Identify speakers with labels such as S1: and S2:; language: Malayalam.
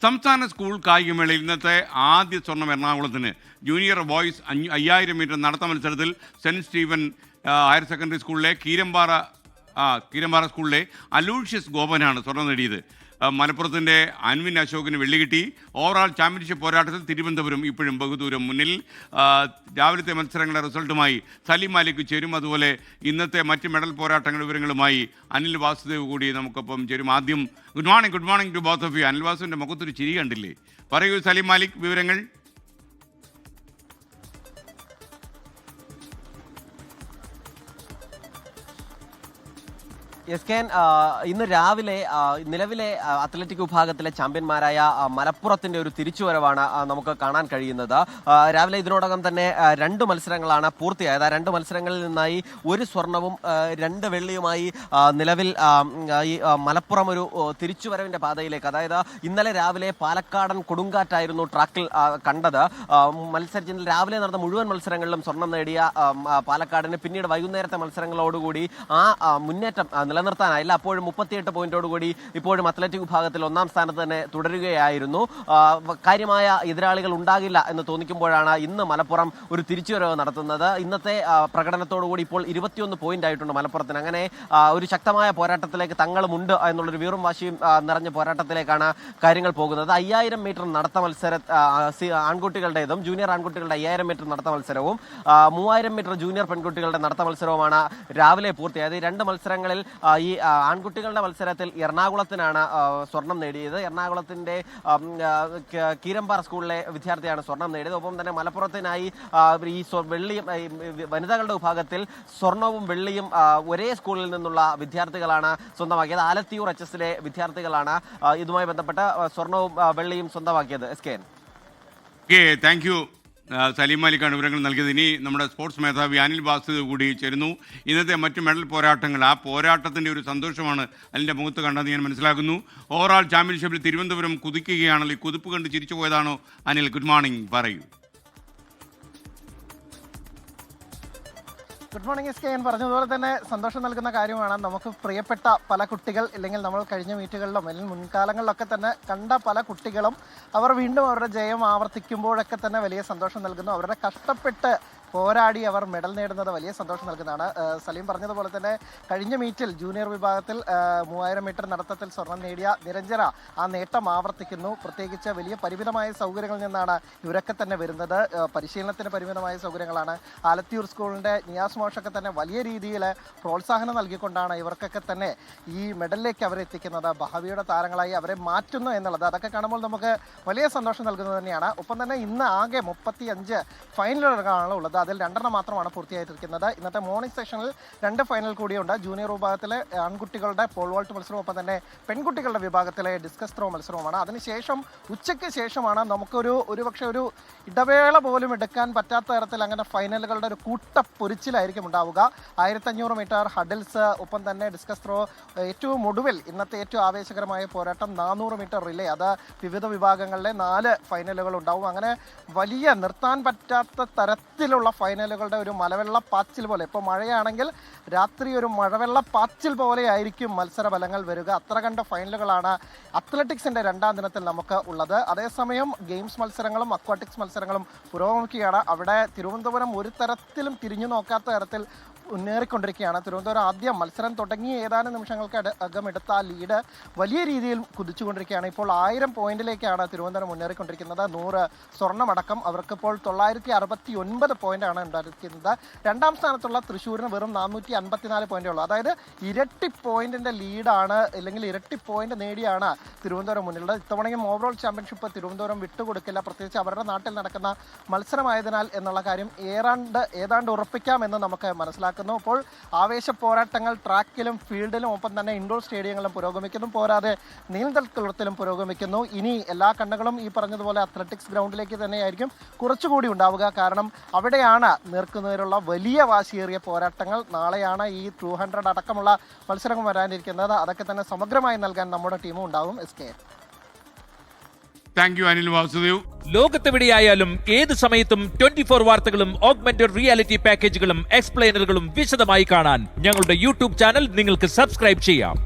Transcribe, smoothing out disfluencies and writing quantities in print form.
S1: സംസ്ഥാന സ്കൂൾ കായികമേളയിൽ ഇന്നത്തെ ആദ്യ സ്വർണം എറണാകുളത്തിന്. ജൂനിയർ ബോയ്സ് 5000 മീറ്റർ നടത്ത മത്സരത്തിൽ സെൻറ്റ് സ്റ്റീഫൻ ഹയർ സെക്കൻഡറി സ്കൂളിലെ കീരമ്പാറ സ്കൂളിലെ അലൂഷ്യസ് ഗോപനാണ് സ്വർണം നേടിയത്. മലപ്പുറത്തിൻ്റെ അൻവിൻ അശോകിന് വെള്ളി കിട്ടി. ഓവറോൾ ചാമ്പ്യൻഷിപ്പ് പോരാട്ടത്തിൽ തിരുവനന്തപുരം ഇപ്പോഴും ബഹുദൂരം മുന്നിൽ. രാവിലത്തെ മത്സരങ്ങളുടെ റിസൾട്ടുമായി സലീം മാലിക് ചേരും. അതുപോലെ ഇന്നത്തെ മറ്റ് മെഡൽ പോരാട്ടങ്ങളുടെ വിവരങ്ങളുമായി അനിൽ വാസുദേവ് കൂടി നമുക്കൊപ്പം ചേരും. ആദ്യം good morning to both of you. Anil വാസുവിൻ്റെ മുഖത്തൊരു ചിരി കണ്ടില്ലേ? പറയൂ സലീം മാലിക്, വിവരങ്ങൾ.
S2: ഇന്ന് രാവിലെ നിലവിലെ അത്ലറ്റിക് വിഭാഗത്തിലെ ചാമ്പ്യന്മാരായ മലപ്പുറത്തിന്റെ ഒരു തിരിച്ചുവരവാണ് നമുക്ക് കാണാൻ കഴിയുന്നത്. രാവിലെ ഇതിനോടകം തന്നെ 2 മത്സരങ്ങളാണ് പൂർത്തിയായത്. 2 മത്സരങ്ങളിൽ നിന്നായി 1 സ്വർണവും 2 വെള്ളിയുമായി നിലവിൽ ഈ മലപ്പുറം ഒരു തിരിച്ചുവരവിന്റെ പാതയിലേക്ക്, അതായത് ഇന്നലെ രാവിലെ പാലക്കാടൻ കൊടുങ്കാറ്റായിരുന്നു ട്രാക്കിൽ കണ്ടത്. മത്സരത്തിൽ രാവിലെ നടന്ന മുഴുവൻ മത്സരങ്ങളിലും സ്വർണം നേടിയ പാലക്കാടിന് പിന്നീട് വൈകുന്നേരത്തെ മത്സരങ്ങളോടുകൂടി ആ മുന്നേറ്റം നിലനിർത്താനായില്ല. അപ്പോഴും 38 പോയിന്റോടുകൂടി ഇപ്പോഴും അത്ലറ്റിക് വിഭാഗത്തിൽ 1-ാം സ്ഥാനത്ത് തന്നെ തുടരുകയായിരുന്നു. കാര്യമായ എതിരാളികൾ ഉണ്ടാകില്ല എന്ന് തോന്നിക്കുമ്പോഴാണ് ഇന്ന് മലപ്പുറം ഒരു തിരിച്ചുവരവ് നടത്തുന്നത്. ഇന്നത്തെ പ്രകടനത്തോടുകൂടി ഇപ്പോൾ 21 പോയിന്റ് ആയിട്ടുണ്ട് മലപ്പുറത്തിന്. അങ്ങനെ ഒരു ശക്തമായ പോരാട്ടത്തിലേക്ക് തങ്ങളുമുണ്ട് എന്നുള്ളൊരു വീറും വാശിയും നിറഞ്ഞ പോരാട്ടത്തിലേക്കാണ് കാര്യങ്ങൾ പോകുന്നത്. 5000 മീറ്റർ നടത്ത മത്സര ആൺകുട്ടികളുടേതും ജൂനിയർ ആൺകുട്ടികളുടെ 5000 മീറ്റർ നടത്ത മത്സരവും 3000 മീറ്റർ ജൂനിയർ പെൺകുട്ടികളുടെ നടത്ത മത്സരവുമാണ് രാവിലെ പൂർത്തിയായത്. 2 മത്സരങ്ങളിൽ ഈ ആൺകുട്ടികളുടെ മത്സരത്തിൽ എറണാകുളത്തിനാണ് സ്വർണം നേടിയത്. എറണാകുളത്തിന്റെ കീരമ്പാറ സ്കൂളിലെ വിദ്യാർത്ഥിയാണ് സ്വർണം നേടിയത്. ഒപ്പം തന്നെ മലപ്പുറത്തിനായി ഈ വെള്ളിയും വനിതകളുടെ വിഭാഗത്തിൽ സ്വർണവും വെള്ളിയും ഒരേ സ്കൂളിൽ നിന്നുള്ള വിദ്യാർത്ഥികളാണ് സ്വന്തമാക്കിയത്. ആലത്തിയൂർ HS വിദ്യാർത്ഥികളാണ് ഇതുമായി ബന്ധപ്പെട്ട സ്വർണവും വെള്ളിയും സ്വന്തമാക്കിയത്.
S1: താങ്ക് യു സലീം മാലിക്കാണ് വിവരങ്ങൾ നൽകിയത്. ഇനി നമ്മുടെ സ്പോർട്സ് മേധാവി അനിൽ വാസുദേവ് കൂടി ചേരുന്നു. ഇന്നത്തെ മറ്റ് മെഡൽ പോരാട്ടങ്ങൾ, ആ പോരാട്ടത്തിൻ്റെ ഒരു സന്തോഷമാണ് അതിൻ്റെ മുഖത്ത് കണ്ടതെന്ന് ഞാൻ മനസ്സിലാക്കുന്നു. ഓവറോൾ ചാമ്പ്യൻഷിപ്പിൽ തിരുവനന്തപുരം കുതിക്കുകയാണല്ലോ. ഈ കുതിപ്പ് കണ്ട് ചിരിച്ചു പോയതാണോ അനിൽ? ഗുഡ് മോർണിംഗ്, പറയൂ.
S3: ഗുഡ് മോർണിംഗ് ഞാൻ പറഞ്ഞതുപോലെ തന്നെ സന്തോഷം നൽകുന്ന കാര്യമാണ്. നമുക്ക് പ്രിയപ്പെട്ട പല കുട്ടികൾ, ഇല്ലെങ്കിൽ നമ്മൾ കഴിഞ്ഞ മീറ്റുകളിലും അല്ലെങ്കിൽ മുൻകാലങ്ങളിലൊക്കെ തന്നെ കണ്ട പല കുട്ടികളും അവർ വീണ്ടും അവരുടെ ജയം ആവർത്തിക്കുമ്പോഴൊക്കെ തന്നെ വലിയ സന്തോഷം നൽകുന്നു. അവരുടെ കഷ്ടപ്പെട്ട് പോരാടി അവർ മെഡൽ നേടുന്നത് വലിയ സന്തോഷം നൽകുന്നതാണ്. സലീം പറഞ്ഞതുപോലെ തന്നെ കഴിഞ്ഞ മീറ്റിൽ ജൂനിയർ വിഭാഗത്തിൽ 3000 മീറ്റർ നടത്തത്തിൽ സ്വർണം നേടിയ നിരഞ്ജന ആ നേട്ടം ആവർത്തിക്കുന്നു. പ്രത്യേകിച്ച് വലിയ പരിമിതമായ സൗകര്യങ്ങളിൽ നിന്നാണ് ഇവരൊക്കെ തന്നെ വരുന്നത്. പരിശീലനത്തിന് പരിമിതമായ സൗകര്യങ്ങളാണ്. ആലത്തിയൂർ സ്കൂളിൻ്റെ നിയാസ് മോഷൊക്കെ തന്നെ വലിയ രീതിയിൽ പ്രോത്സാഹനം നൽകിക്കൊണ്ടാണ് ഇവർക്കൊക്കെ തന്നെ ഈ മെഡലിലേക്ക് അവരെത്തിക്കുന്നത്. ഭാവിയുടെ താരങ്ങളായി അവരെ മാറ്റുന്നു എന്നുള്ളത് അതൊക്കെ കാണുമ്പോൾ നമുക്ക് വലിയ സന്തോഷം നൽകുന്നത് തന്നെയാണ്. ഒപ്പം തന്നെ ഇന്ന് ആകെ 35 ഫൈനലുകളാണ് ഉള്ളത്. അതിൽ 2 മാത്രമാണ് പൂർത്തിയായിട്ടിരിക്കുന്നത്. ഇന്നത്തെ മോർണിംഗ് സെഷനിൽ 2 ഫൈനൽ കൂടിയുണ്ട്. ജൂനിയർ വിഭാഗത്തിലെ ആൺകുട്ടികളുടെ പോൾ വാൾട്ട് മത്സരവും ഒപ്പം തന്നെ പെൺകുട്ടികളുടെ വിഭാഗത്തിലെ ഡിസ്കസ് ത്രോ മത്സരവുമാണ്. അതിനുശേഷം ഉച്ചയ്ക്ക് ശേഷമാണ് നമുക്കൊരു ഒരു ഇടവേള പോലും എടുക്കാൻ പറ്റാത്ത തരത്തിൽ അങ്ങനെ ഫൈനലുകളുടെ ഒരു കൂട്ടപ്പൊരിച്ചിലായിരിക്കും ഉണ്ടാവുക. 1500 മീറ്റർ ഹഡിൽസ്, ഒപ്പം തന്നെ ഡിസ്കസ് ത്രോ, ഏറ്റവും ഒടുവിൽ ഇന്നത്തെ ഏറ്റവും ആവേശകരമായ പോരാട്ടം 400 മീറ്റർ റിലേ. അത് വിവിധ വിഭാഗങ്ങളിലെ 4 ഫൈനലുകൾ ഉണ്ടാവും. അങ്ങനെ വലിയ നിർത്താൻ പറ്റാത്ത തരത്തിലുള്ള ഫൈനലുകളുടെ ഒരു മലവെള്ള പാച്ചിൽ പോലെ, ഇപ്പോൾ മഴയാണെങ്കിൽ രാത്രി ഒരു മഴവെള്ള പാച്ചിൽ പോലെ ആയിരിക്കും മത്സരഫലങ്ങൾ വരിക. അത്ര കണ്ട ഫൈനലുകളാണ് അത്ലറ്റിക്സിന്റെ 2-ാം ദിനത്തിൽ നമുക്ക് ഉള്ളത്. അതേസമയം ഗെയിംസ് മത്സരങ്ങളും അക്വാട്ടിക്സ് മത്സരങ്ങളും പുരോഗമിക്കുകയാണ്. അവിടെ തിരുവനന്തപുരം ഒരു തരത്തിലും തിരിഞ്ഞു നോക്കാത്ത തരത്തിൽ മുന്നേറിക്കൊണ്ടിരിക്കുകയാണ്. തിരുവനന്തപുരം ആദ്യം മത്സരം തുടങ്ങി ഏതാനും നിമിഷങ്ങൾക്ക് അകമെടുത്ത ആ ലീഡ് വലിയ രീതിയിൽ കുതിച്ചുകൊണ്ടിരിക്കുകയാണ്. ഇപ്പോൾ 1000 പോയിന്റിലേക്കാണ് തിരുവനന്തപുരം മുന്നേറിക്കൊണ്ടിരിക്കുന്നത്. 100 സ്വർണ്ണമടക്കം അവർക്കിപ്പോൾ 969 പോയിന്റാണ് ഉണ്ടായിരിക്കുന്നത്. 2-ാം സ്ഥാനത്തുള്ള തൃശ്ശൂരിന് വെറും 454 പോയിന്റേ ഉള്ളൂ. അതായത് ഇരട്ടി പോയിന്റിന്റെ ലീഡാണ്, അല്ലെങ്കിൽ ഇരട്ടി പോയിന്റ് നേടിയാണ് തിരുവനന്തപുരം മുന്നിലുള്ളത്. ഇത്തവണയും ഓവറോൾ ചാമ്പ്യൻഷിപ്പ് തിരുവനന്തപുരം വിട്ടുകൊടുക്കില്ല, പ്രത്യേകിച്ച് അവരുടെ നാട്ടിൽ നടക്കുന്ന മത്സരമായതിനാൽ എന്നുള്ള കാര്യം ഏതാണ്ട് ഉറപ്പിക്കാമെന്ന് നമുക്ക് മനസ്സിലാക്കാം. അപ്പോൾ ആവേശ പോരാട്ടങ്ങൾ ട്രാക്കിലും ഫീൽഡിലും ഒപ്പം തന്നെ ഇൻഡോർ സ്റ്റേഡിയങ്ങളിലും പുരോഗമിക്കുന്നു. പോരാതെ നീന്തൽക്കുളത്തിലും പുരോഗമിക്കുന്നു. ഇനി എല്ലാ കണ്ണുകളും ഈ പറഞ്ഞതുപോലെ അത്ലറ്റിക്സ് ഗ്രൗണ്ടിലേക്ക് തന്നെയായിരിക്കും കുറച്ചുകൂടി ഉണ്ടാവുക. കാരണം അവിടെയാണ് നേർക്കുനേരുള്ള വലിയ വാശിയേറിയ പോരാട്ടങ്ങൾ. നാളെയാണ് ഈ 200 അടക്കമുള്ള മത്സരങ്ങൾ വരാനിരിക്കുന്നത്. അതൊക്കെ തന്നെ സമഗ്രമായി നൽകാൻ നമ്മുടെ ടീമും ഉണ്ടാകും.
S1: Thank you Anil Vasudev.
S4: ലോകത്തെവിടെയായാലും ഏത് സമയത്തും 24 വാർത്തകളും ഓഗ്മെന്റഡ് റിയാലിറ്റി പാക്കേജുകളും എക്സ്പ്ലെയിനറുകളും വിശദമായി കാണാൻ ഞങ്ങളുടെ യൂട്യൂബ് ചാനൽ നിങ്ങൾക്ക് സബ്സ്ക്രൈബ് ചെയ്യാം.